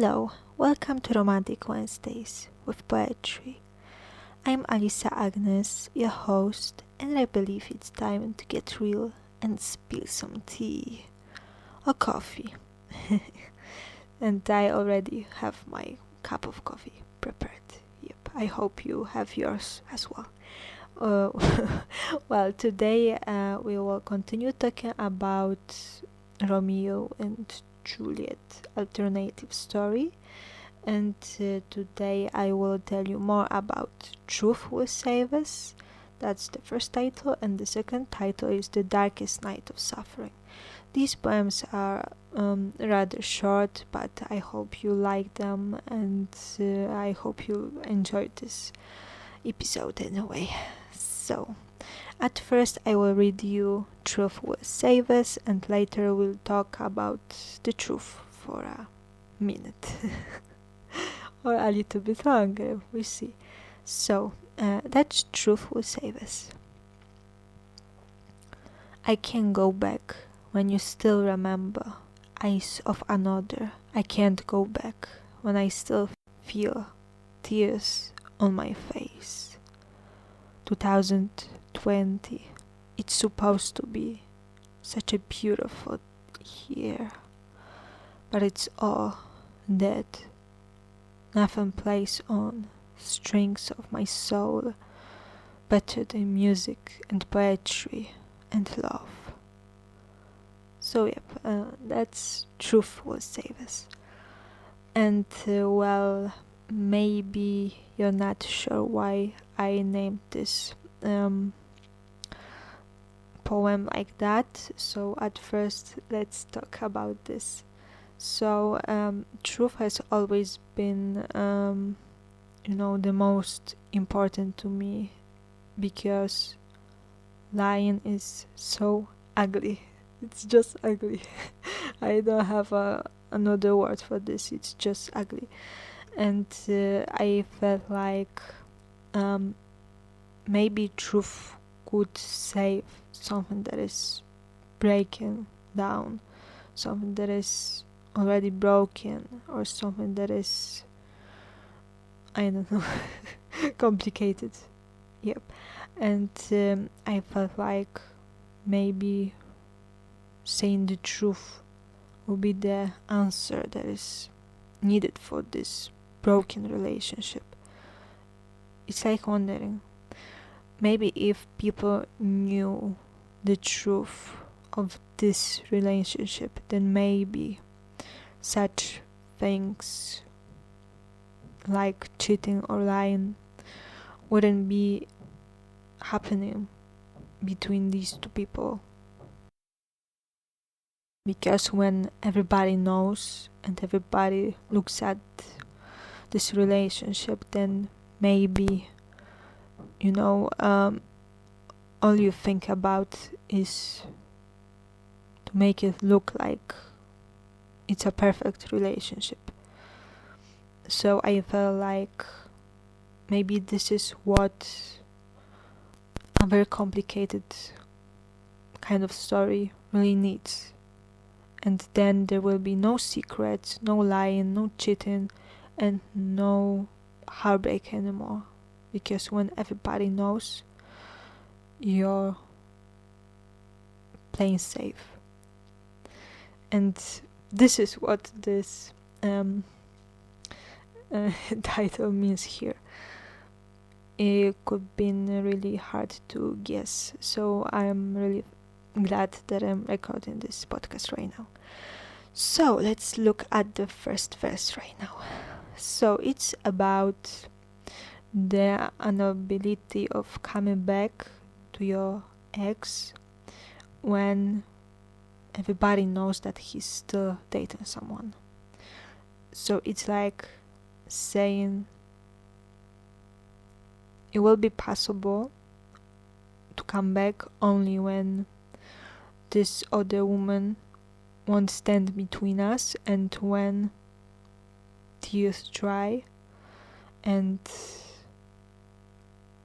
Hello, welcome to Romantic Wednesdays with Poetry. I'm Alisa Agnes, your host, and I believe it's time to get real and spill some tea or coffee. And I already have my cup of coffee prepared. Yep, I hope you have yours as well. Well, today we will continue talking about Romeo and Juliet alternative story, and today I will tell you more about Truth Will Save Us. That's the first title, and the second title is The Darkest Night of Suffering. These poems are rather short, but I hope you like them, and I hope you enjoyed this episode anyway. So, at first I will read you Truth Will Save Us, and later we'll talk about the truth for a minute. Or a little bit longer, we see. So, that's Truth Will Save Us. I can go back when you still remember eyes of another. I can't go back when I still feel tears on my face. 2020, it's supposed to be such a beautiful year, but it's all dead. Nothing plays on strings of my soul better than music and poetry and love. So that's Truth Will Save Us. And well, maybe you're not sure why I named this poem like that. So at first, let's talk about this. So truth has always been, the most important to me, because lying is so ugly. It's just ugly. I don't have another word for this. It's just ugly. And I felt like maybe truth could save something that is breaking down, something that is already broken, or something that is, I don't know, complicated. Yep. And I felt like maybe saying the truth will be the answer that is needed for this broken relationship. It's like wondering, maybe if people knew the truth of this relationship, then maybe such things like cheating or lying wouldn't be happening between these two people. Because when everybody knows and everybody looks at this relationship, then maybe, all you think about is to make it look like it's a perfect relationship. So I felt like maybe this is what a very complicated kind of story really needs. And then there will be no secrets, no lying, no cheating, and no heartbreak anymore. Because when everybody knows, you're playing safe. And this is what this title means here. It could be really hard to guess, so I'm really glad that I'm recording this podcast right now. So let's look at the first verse right now. So it's about the inability of coming back to your ex when everybody knows that he's still dating someone. So it's like saying it will be possible to come back only when this other woman won't stand between us, and when tears dry, and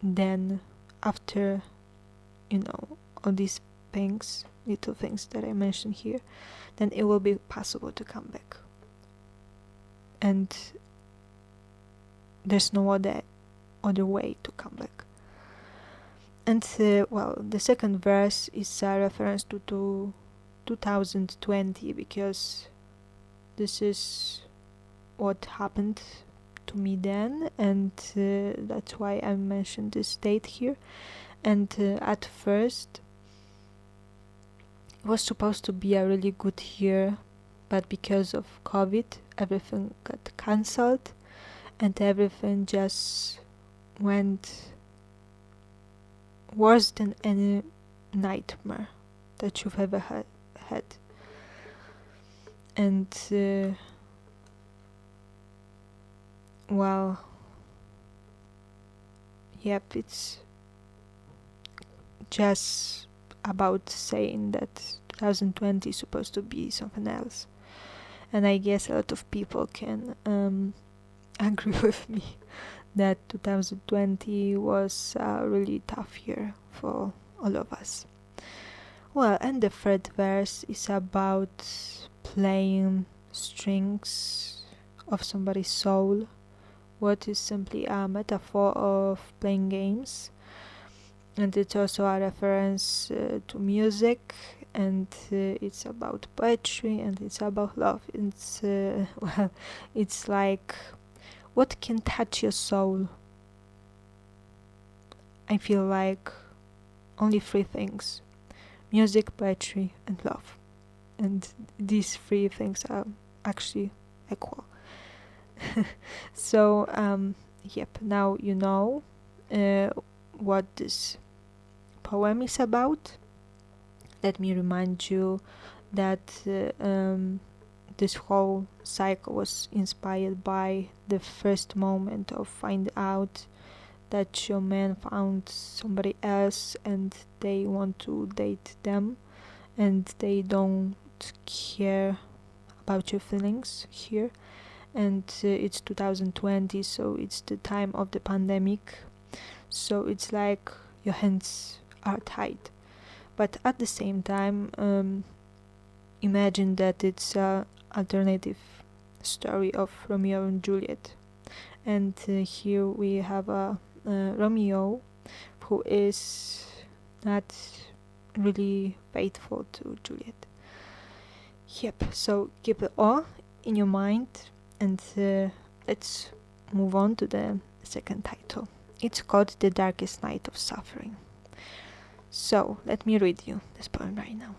then after all these things, little things that I mentioned here, then it will be possible to come back. and there's no other way to come back. And the second verse is a reference to 2020, because this is what happened to me then, and that's why I mentioned this date here. And at first it was supposed to be a really good year, but because of COVID everything got cancelled and everything just went worse than any nightmare that you've ever had. And well, yep, it's just about saying that 2020 is supposed to be something else. And I guess a lot of people can agree with me that 2020 was a really tough year for all of us. Well, and the third verse is about playing strings of somebody's soul, what is simply a metaphor of playing games. And it's also a reference to music, and it's about poetry, and it's about love. It's well, it's like, what can touch your soul? I feel like only three things: music, poetry, and love. And these three things are actually equal. So yep, now you know what this poem is about. Let me remind you that this whole cycle was inspired by the first moment of finding out that your man found somebody else and they want to date them, and they don't care about your feelings here. And it's 2020, so it's the time of the pandemic, so it's like your hands are tied. But at the same time, imagine that it's an alternative story of Romeo and Juliet. And here we have a Romeo who is not really faithful to Juliet. Yep, so keep it all in your mind, and let's move on to the second title. It's called The Darkest Night of Suffering. So let me read you this poem right now.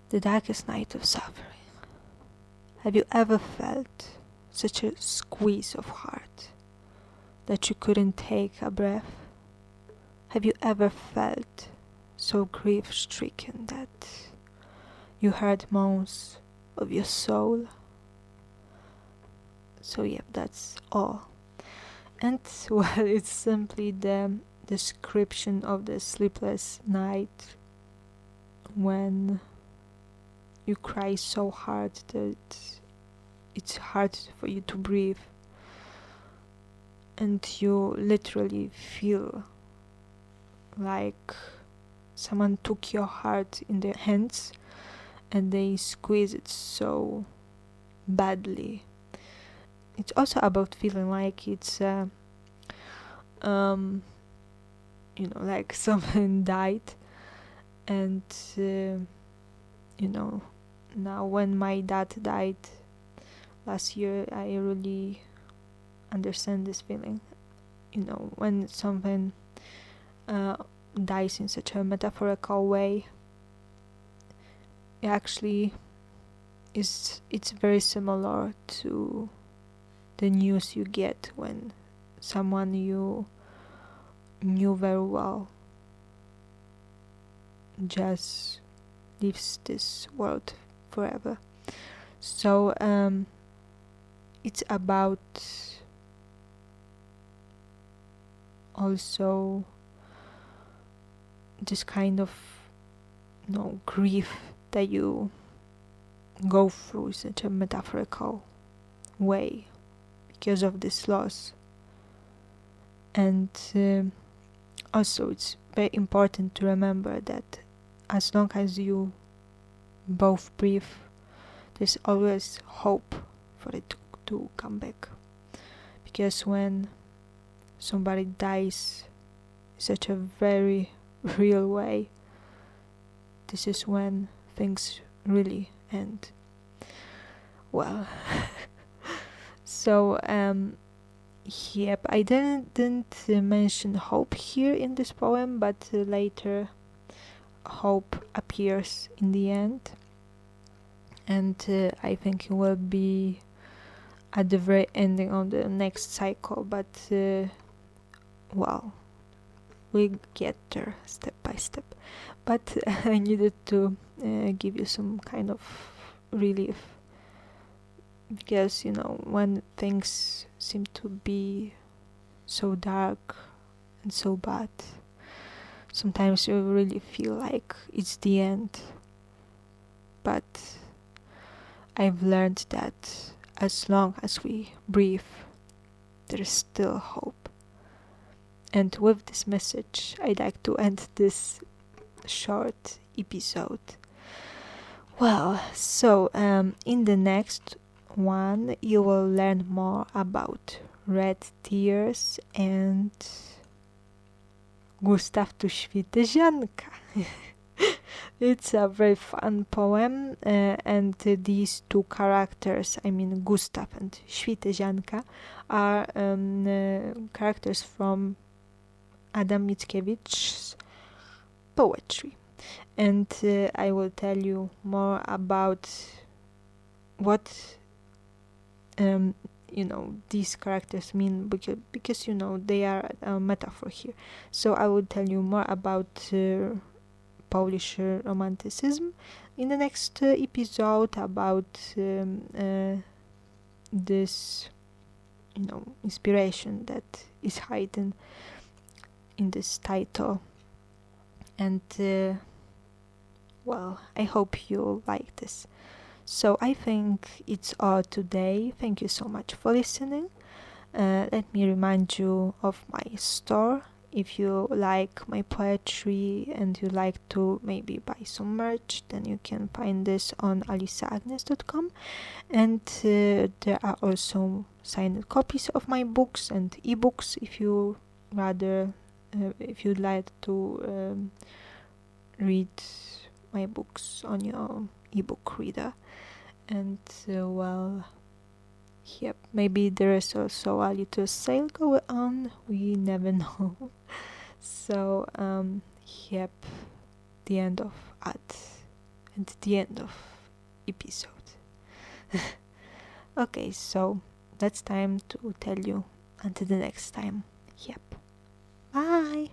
The darkest night of suffering. Have you ever felt such a squeeze of heart that you couldn't take a breath? Have you ever felt so grief-stricken that you heard moans of your soul? So yep, that's all. And well, it's simply the description of the sleepless night when you cry so hard that it's hard for you to breathe, and you literally feel like someone took your heart in their hands and they squeeze it so badly. It's also about feeling like it's like someone died, and now when my dad died last year, I really understand this feeling. When someone dies in such a metaphorical way, it actually it's very similar to the news you get when someone you knew very well just leaves this world forever. So it's about also this kind of grief that you go through in such a metaphorical way because of this loss. And also it's very important to remember that as long as you both breathe, there's always hope for it to come back. Because when somebody dies in such a very real way, this is when things really end. Well, so yep, I didn't mention hope here in this poem, but later hope appears in the end, and I think it will be at the very ending of the next cycle, but well, we'll get there step by step. But I needed to give you some kind of relief, because when things seem to be so dark and so bad, sometimes you really feel like it's the end. But I've learned that as long as we breathe, there is still hope. And with this message, I'd like to end this short episode. Well, so in the next one, you will learn more about red tears and Gustav tu świtezianka. It's a very fun poem, and these two characters, I mean Gustav and Świtezianka, are characters from Adam Mickiewicz's poetry. And I will tell you more about what these characters mean, because they are a metaphor here. So I will tell you more about Polish romanticism in the next episode, about this inspiration that is hidden in this title. And well, I hope you like this. So I think it's all today. Thank you so much for listening. Let me remind you of my store. If you like my poetry and you like to maybe buy some merch, then you can find this on alisaagnes.com. And there are also signed copies of my books and ebooks if you if you'd like to read my books on your ebook reader. And well, yep, maybe there is also a little sale going on, we never know. So yep, the end of ad and the end of episode. Okay, so that's time to tell you until the next time. Yep, bye.